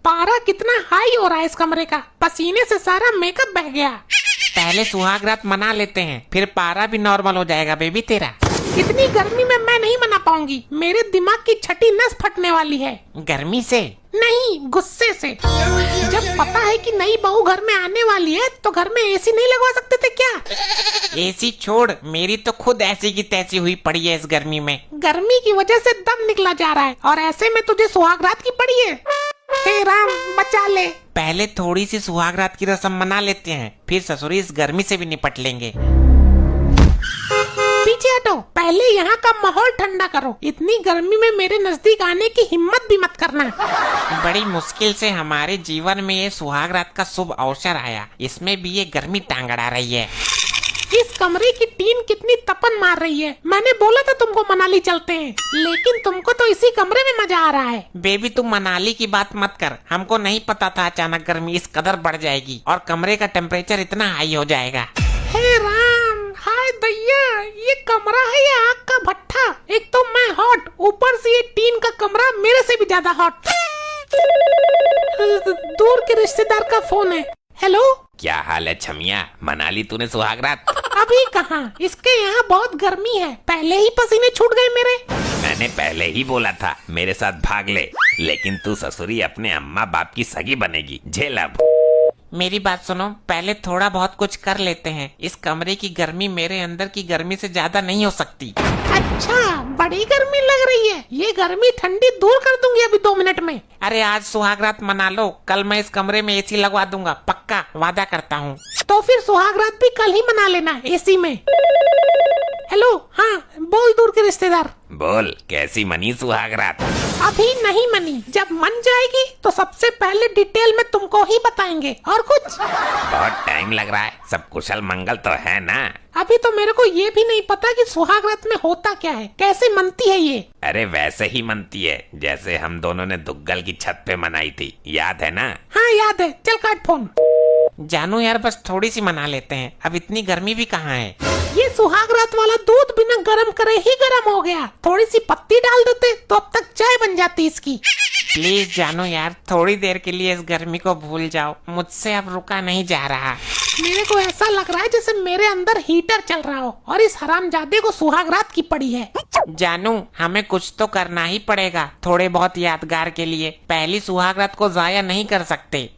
पारा कितना हाई हो रहा है इस कमरे का, पसीने से सारा मेकअप बह गया। पहले सुहाग रात मना लेते हैं, फिर पारा भी नॉर्मल हो जाएगा बेबी तेरा। इतनी गर्मी में मैं नहीं मना पाऊंगी, मेरे दिमाग की छठी नस फटने वाली है। गर्मी से नहीं, गुस्से से। जब पता है कि नई बहू घर में आने वाली है तो घर में एसी नहीं लगवा सकते थे क्या? एसी छोड़, मेरी तो खुद ऐसी की तैसी हुई पड़ी है इस गर्मी में। गर्मी की वजह से दम निकला जा रहा है और ऐसे में तुझे सुहाग रात की पड़ी है। हे राम बचा ले। पहले थोड़ी सी सुहाग रात की रस्म मना लेते हैं, फिर ससुरी इस गर्मी से भी निपट लेंगे। पीछे हटो, पहले यहाँ का माहौल ठंडा करो। इतनी गर्मी में मेरे नजदीक आने की हिम्मत भी मत करना। बड़ी मुश्किल से हमारे जीवन में ये सुहाग रात का शुभ अवसर आया, इसमें भी ये गर्मी टांग अड़ा रही है। इस कमरे की टीन कितनी तपन मार रही है। मैंने बोला था तुमको मनाली चलते हैं, लेकिन तुमको तो इसी कमरे में मजा आ रहा है। बेबी तुम मनाली की बात मत कर, हमको नहीं पता था अचानक गर्मी इस कदर बढ़ जाएगी और कमरे का टेम्परेचर इतना हाई हो जाएगा। हे राम, हाय दैया, ये कमरा है या आग का भट्ठा? एक तो मैं हॉट, ऊपर से ये टीन का कमरा मेरे से भी ज्यादा हॉट। दूर के रिश्तेदार का फोन है। हेलो, क्या हाल है छमिया, मना ली तूने सुहाग रात? अभी कहाँ, इसके यहाँ बहुत गर्मी है, पहले ही पसीने छूट गए मेरे। मैंने पहले ही बोला था मेरे साथ भाग ले, लेकिन तू ससुरी अपने अम्मा बाप की सगी बनेगी, झेल अब। मेरी बात सुनो, पहले थोड़ा बहुत कुछ कर लेते हैं। इस कमरे की गर्मी मेरे अंदर की गर्मी से ज्यादा नहीं हो सकती। अच्छा, बड़ी गर्मी लग रही है। ये गर्मी ठंडी दूर कर दूंगी अभी 2 मिनट में। अरे आज सुहाग रात मना लो, कल मैं इस कमरे में एसी लगवा दूंगा, पक्का वादा करता हूँ। तो फिर सुहाग रात भी कल ही मना लेना एसी में। हेलो, हाँ बोल दूर के रिश्तेदार। बोल, कैसी मनी सुहाग रात? अभी नहीं मनी, जब मन जाएगी तो सबसे पहले डिटेल में तुमको ही बताएंगे। और कुछ? बहुत टाइम लग रहा है, सब कुशल मंगल तो है ना? अभी तो मेरे को ये भी नहीं पता कि सुहाग रात में होता क्या है, कैसे मनती है ये। अरे वैसे ही मनती है जैसे हम दोनों ने दुग्गल की छत पे मनाई थी, याद है ना? हाँ याद है, चल काट फोन। जानू यार बस थोड़ी सी मना लेते हैं, अब इतनी गर्मी भी कहाँ है। ये सुहाग रात वाला दूध बिना गरम करे ही गरम हो गया, थोड़ी सी पत्ती डाल देते तो अब तक चाय बन जाती इसकी। प्लीज जानू यार, थोड़ी देर के लिए इस गर्मी को भूल जाओ, मुझसे अब रुका नहीं जा रहा। मेरे को ऐसा लग रहा है जैसे मेरे अंदर हीटर चल रहा हो और इस हरामजादे को सुहाग रात की पड़ी है। जानू हमें कुछ तो करना ही पड़ेगा, थोड़े बहुत यादगार के लिए। पहली सुहाग रात को जाया नहीं कर सकते।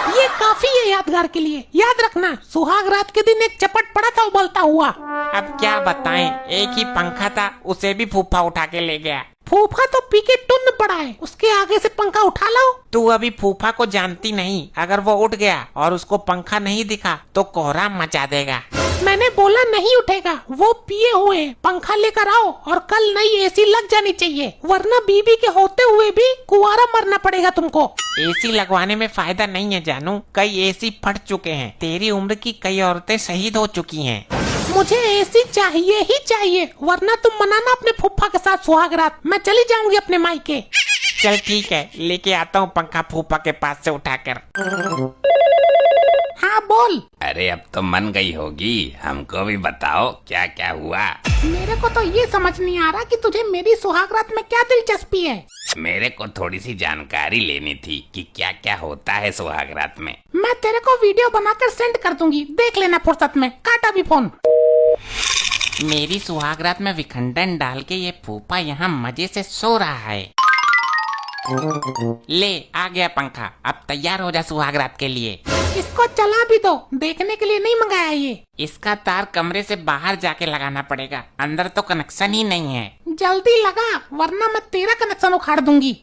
ये काफी है यादगार के लिए। याद रखना, सुहाग रात के दिन एक चपट पड़ा था उबलता हुआ। अब क्या बताएं, एक ही पंखा था, उसे भी फूफा उठा के ले गया। फूफा तो पी के टुन्न पड़ा है, उसके आगे से पंखा उठा लाओ। तू अभी फूफा को जानती नहीं, अगर वो उठ गया और उसको पंखा नहीं दिखा तो कोहराम मचा देगा। मैंने बोला नहीं उठेगा, वो पिए हुए हैं। पंखा लेकर आओ और कल नई एसी लग जानी चाहिए, वरना बीबी के होते हुए भी कुंवारा मरना पड़ेगा तुमको। एसी लगवाने में फायदा नहीं है जानू, कई एसी फट चुके हैं, तेरी उम्र की कई औरतें शहीद हो चुकी हैं। मुझे एसी चाहिए ही चाहिए, वरना तुम मनाना अपने फूफा के साथ सुहाग रात। मैं चली जाऊंगी अपने मायके। चल ठीक है, लेके आता हूँ पंखा फूफा के पास से उठाकर। हाँ बोल। अरे अब तो मन गई होगी, हमको भी बताओ क्या क्या हुआ। मेरे को तो ये समझ नहीं आ रहा कि तुझे मेरी सुहाग रात में क्या दिलचस्पी है। मेरे को थोड़ी सी जानकारी लेनी थी कि क्या क्या होता है सुहाग रात में। मैं तेरे को वीडियो बनाकर सेंड कर दूंगी, देख लेना फुर्सत में। काट अभी फोन। मेरी सुहाग रात में विखंडन डाल के ये फूफा यहाँ मजे से सो रहा है। ले आ गया पंखा, अब तैयार हो जा सुहाग रात के लिए। इसको चला भी दो, देखने के लिए नहीं मंगाया ये। इसका तार कमरे से बाहर जाके लगाना पड़ेगा, अंदर तो कनेक्शन ही नहीं है। जल्दी लगा, वरना मैं तेरा कनेक्शन उखाड़ दूंगी।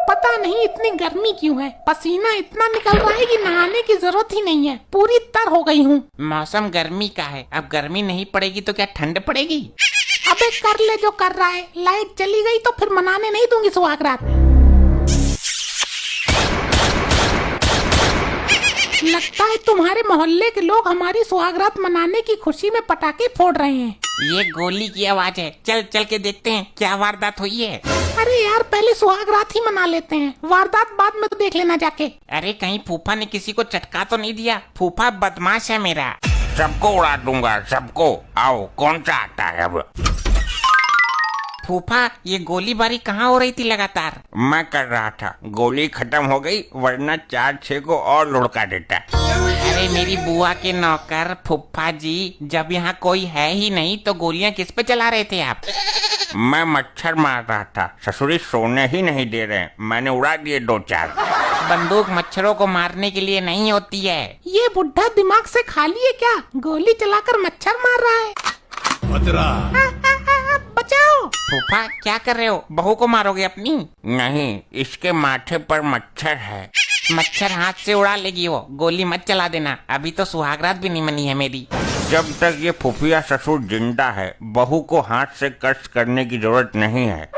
पता नहीं इतनी गर्मी क्यों है, पसीना इतना निकल रहा है कि नहाने की जरूरत ही नहीं है, पूरी तर हो गई हूँ। मौसम गर्मी का है, अब गर्मी नहीं पड़ेगी तो क्या ठंड पड़ेगी? अबे कर ले जो कर रहा है, लाइट चली गई तो फिर मनाने नहीं दूंगी सुहाग रात। लगता है तुम्हारे मोहल्ले के लोग हमारी सुहाग रात मनाने की खुशी में पटाखे फोड़ रहे हैं। ये गोली की आवाज है, चल चल के देखते हैं क्या वारदात हुई है। अरे यार पहले सुहाग रात ही मना लेते हैं, वारदात बाद में तो देख लेना जाके। अरे कहीं फूफा ने किसी को चटका तो नहीं दिया? फूफा बदमाश है मेरा। सबको उड़ा दूंगा, सबको। आओ, कौन सा आता है अब? फूफा ये गोलीबारी कहाँ हो रही थी लगातार? मैं कर रहा था, गोली खत्म हो गई वरना 4-6 को और लुढ़का देता। अरे मेरी बुआ के नौकर फूफा जी, जब यहाँ कोई है ही नहीं तो गोलियां किस पे चला रहे थे आप? मैं मच्छर मार रहा था, ससुरी सोने ही नहीं दे रहे, मैंने उड़ा दिए 2-4। बंदूक मच्छरों को मारने के लिए नहीं होती है। ये बुढ़ा दिमाग से खाली है क्या? गोली चलाकर मच्छर मार रहा है। बचाओ। फूफा क्या कर रहे हो? बहू को मारोगे अपनी? नहीं, इसके माथे पर मच्छर है। मच्छर हाथ से उड़ा लेगी वो, गोली मत चला देना, अभी तो सुहागरात भी नहीं मनी है मेरी। जब तक ये फुफिया ससुर जिंदा है, बहू को हाथ से कष्ट करने की जरूरत नहीं है।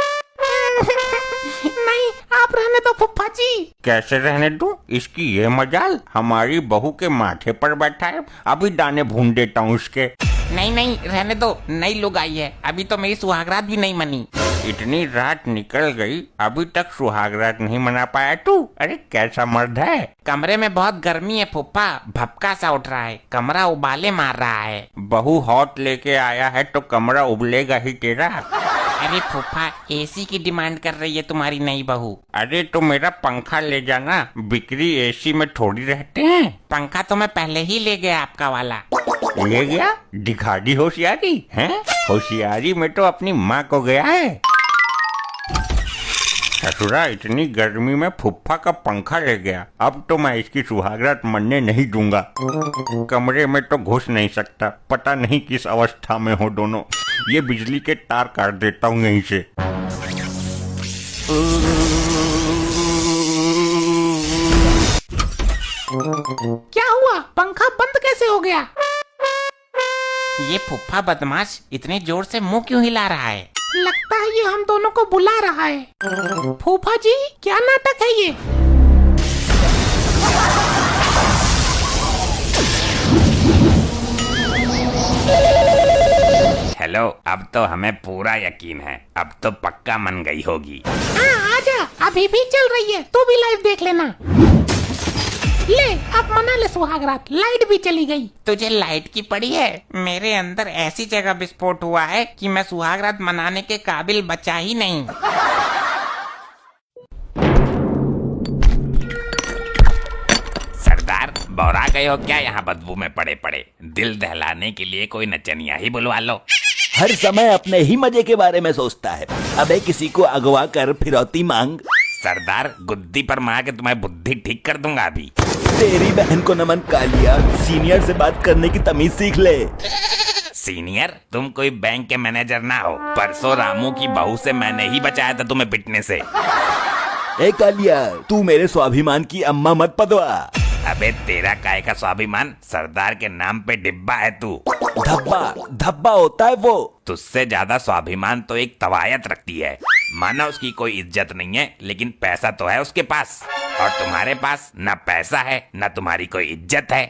नहीं, आप रहने दो फुफ्फा जी। कैसे रहने दूं? इसकी ये मजाल हमारी बहू के माथे पर बैठा है, अभी दाने भून देता हूँ उसके। नहीं नहीं रहने दो, नई लोग आई है, अभी तो मेरी सुहागरात भी नहीं मनी। इतनी रात निकल गई, अभी तक सुहागरात नहीं मना पाया तू? अरे कैसा मर्द है। कमरे में बहुत गर्मी है फूफा, भपका सा उठ रहा है, कमरा उबाले मार रहा है। बहू हॉट लेके आया है तो कमरा उबलेगा ही तेरा। अरे फूफा एसी की डिमांड कर रही है तुम्हारी नई बहू। अरे तो मेरा पंखा ले जाना, बिक्री एसी में थोड़ी रहते हैं। पंखा तो मैं पहले ही ले गया आपका वाला। ले गया? दिखा दी होशियारी है? होशियारी में तो अपनी माँ को गया है। ससुरा इतनी गर्मी में फुफ्फा का पंखा ले गया, अब तो मैं इसकी सुहागरात मनने नहीं दूंगा। कमरे में तो घुस नहीं सकता, पता नहीं किस अवस्था में हो दोनों। ये बिजली के तार काट देता हूँ यहीं से। क्या हुआ? पंखा बंद कैसे हो गया? ये फुफ्फा बदमाश इतने जोर से मुंह क्यों हिला रहा है? लगता है ये हम दोनों को बुला रहा है। फूफा जी क्या नाटक है ये? हेलो, अब तो हमें पूरा यकीन है, अब तो पक्का मन गई होगी। हाँ आजा, अभी भी चल रही है, तू भी लाइव देख लेना। ले अब मना ले सुहागरात, लाइट भी चली गई। तुझे लाइट की पड़ी है? मेरे अंदर ऐसी जगह विस्फोट हुआ है कि मैं सुहागरात मनाने के काबिल बचा ही नहीं। सरदार बौरा गए हो क्या यहाँ बदबू में पड़े पड़े? दिल दहलाने के लिए कोई नचनिया ही बुलवा लो। हर समय अपने ही मजे के बारे में सोचता है। अबे किसी को अगवा कर फिरौती मांग। सरदार गुद्दी पर मार के तुम्हारी बुद्धि ठीक कर दूंगा अभी। तेरी बहन को नमन कालिया, सीनियर से बात करने की तमीज सीख ले। सीनियर? तुम कोई बैंक के मैनेजर ना हो। परसों रामू की बहू से मैंने ही बचाया था तुम्हें पिटने से। ए कालिया, तू मेरे स्वाभिमान की अम्मा मत पदवा। अबे तेरा काय का स्वाभिमान? सरदार के नाम पे डिब्बा है तू। धब्बा धब्बा होता है वो। तुझसे ज्यादा स्वाभिमान तो एक तवायत रखती है। माना उसकी कोई इज्जत नहीं है, लेकिन पैसा तो है उसके पास, और तुम्हारे पास ना पैसा है ना तुम्हारी कोई इज्जत है।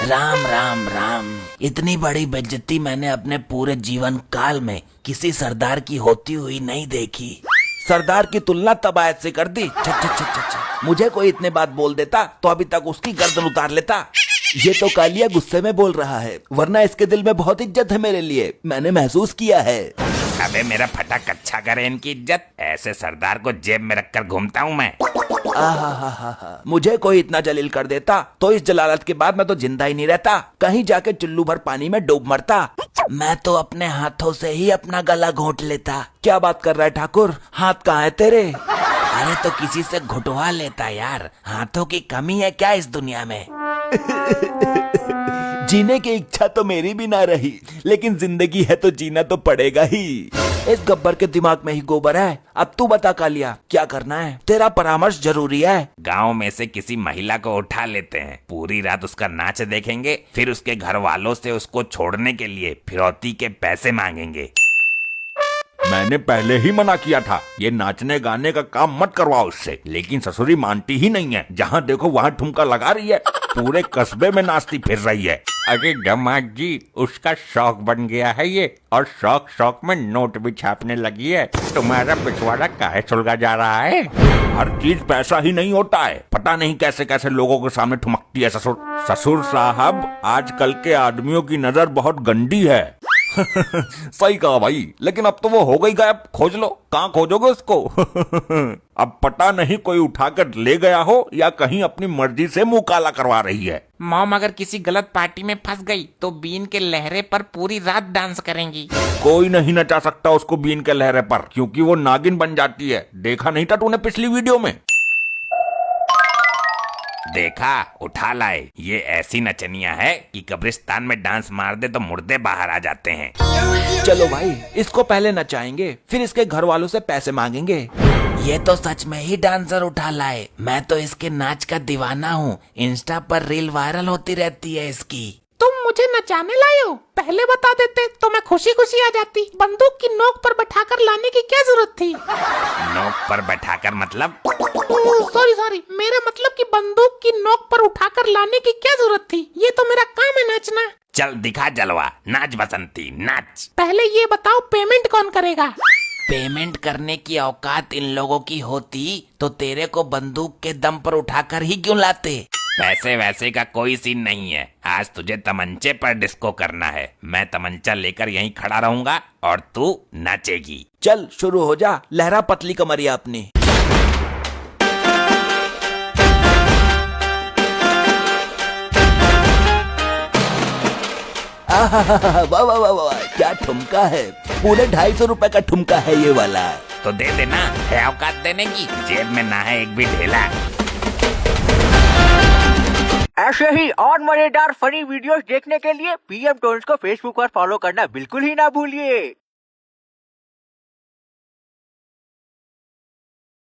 राम राम राम, इतनी बड़ी बेइज्जती मैंने अपने पूरे जीवन काल में किसी सरदार की होती हुई नहीं देखी। सरदार की तुलना तबायत से कर दी। मुझे कोई इतने बात बोल देता तो अभी तक उसकी गर्दन उतार लेता। ये तो कालिया गुस्से में बोल रहा है, वरना इसके दिल में बहुत इज्जत है मेरे लिए, मैंने महसूस किया है। अबे मेरा फटा कच्चा करे इनकी इज्जत। ऐसे सरदार को जेब में रखकर घूमता हूँ मैं। आहा, मुझे कोई इतना जलील कर देता तो इस जलालत के बाद मैं तो जिंदा ही नहीं रहता, कहीं जाके चुल्लू भर पानी में डूब मरता। मैं तो अपने हाथों से ही अपना गला घोंट लेता। क्या बात कर रहा है ठाकुर, हाथ कहाँ है तेरे? अरे तो किसी से घुटवा लेता यार, हाथों की कमी है क्या इस दुनिया में? जीने की इच्छा तो मेरी भी ना रही, लेकिन जिंदगी है तो जीना तो पड़ेगा ही। इस गब्बर के दिमाग में ही गोबर है। अब तू बता कालिया, क्या करना है? तेरा परामर्श जरूरी है। गांव में से किसी महिला को उठा लेते हैं, पूरी रात उसका नाच देखेंगे, फिर उसके घर वालों से उसको छोड़ने के लिए फिरौती के पैसे मांगेंगे। मैंने पहले ही मना किया था, ये नाचने गाने का काम मत करवाओ उससे, लेकिन ससुरी मानती ही नहीं है। जहाँ देखो वहाँ ठुमका लगा रही है, पूरे कस्बे में नाचती फिर रही है। अरे दामाद जी, उसका शौक बन गया है ये, और शौक शौक में नोट भी छापने लगी है। तुम्हारा पिछवाड़ा काहे सुलगा जा रहा है? हर चीज पैसा ही नहीं होता है, पता नहीं कैसे कैसे लोगों के सामने ठुमकती है ससुर। ससुर साहब, आजकल के आदमियों की नजर बहुत गंदी है। सही कहा भाई, लेकिन अब तो वो हो गई गायब। खोज लो, कहाँ खोजोगे उसको? अब पता नहीं कोई उठाकर ले गया हो या कहीं अपनी मर्जी से मुंह काला करवा रही है। मॉम अगर किसी गलत पार्टी में फंस गई तो बीन के लहरे पर पूरी रात डांस करेंगी। कोई नहीं नचा सकता उसको बीन के लहरे पर, क्योंकि वो नागिन बन जाती है। देखा नहीं था तूने पिछली वीडियो में? देखा, उठा लाए। ये ऐसी नचनिया है कि कब्रिस्तान में डांस मार दे तो मुर्दे बाहर आ जाते हैं। चलो भाई, इसको पहले नचाएंगे, फिर इसके घर वालों से पैसे मांगेंगे। ये तो सच में ही डांसर उठा लाए। मैं तो इसके नाच का दीवाना हूँ। इंस्टा पर रील वायरल होती रहती है इसकी। तुम मुझे नचाने लाए हो? पहले बता देते तो मैं खुशी खुशी आ जाती। बंदूक की नोक पर बैठाकर लाने की क्या जरूरत थी? नोक पर बैठाकर मतलब? सॉरी, मेरा मतलब कि बंदूक की नोक पर उठाकर लाने की क्या जरूरत थी? ये तो मेरा काम है नाचना। चल दिखा जलवा, नाच बसंती नाच। पहले ये बताओ पेमेंट कौन करेगा? पेमेंट करने की औकात इन लोगों की होती तो तेरे को बंदूक के दम पर उठाकर ही क्यों लाते। पैसे वैसे का कोई सीन नहीं है। आज तुझे तमंचे पर डिस्को करना है। मैं तमंचा लेकर यहीं खड़ा रहूंगा और तू नाचेगी। चल शुरू हो जा, लहरा पतली कमरिया अपनी। वाह वाह वाह वाह, क्या ठुमका है। पूरे 250 रुपए का ठुमका है ये वाला। तो दे देना, है औकात देने की। जेब में ना है एक भी ढेला। ऐसे ही और मजेदार फनी वीडियोस देखने के लिए पीएम टोन्स को फेसबुक पर फॉलो करना बिल्कुल ही ना भूलिए।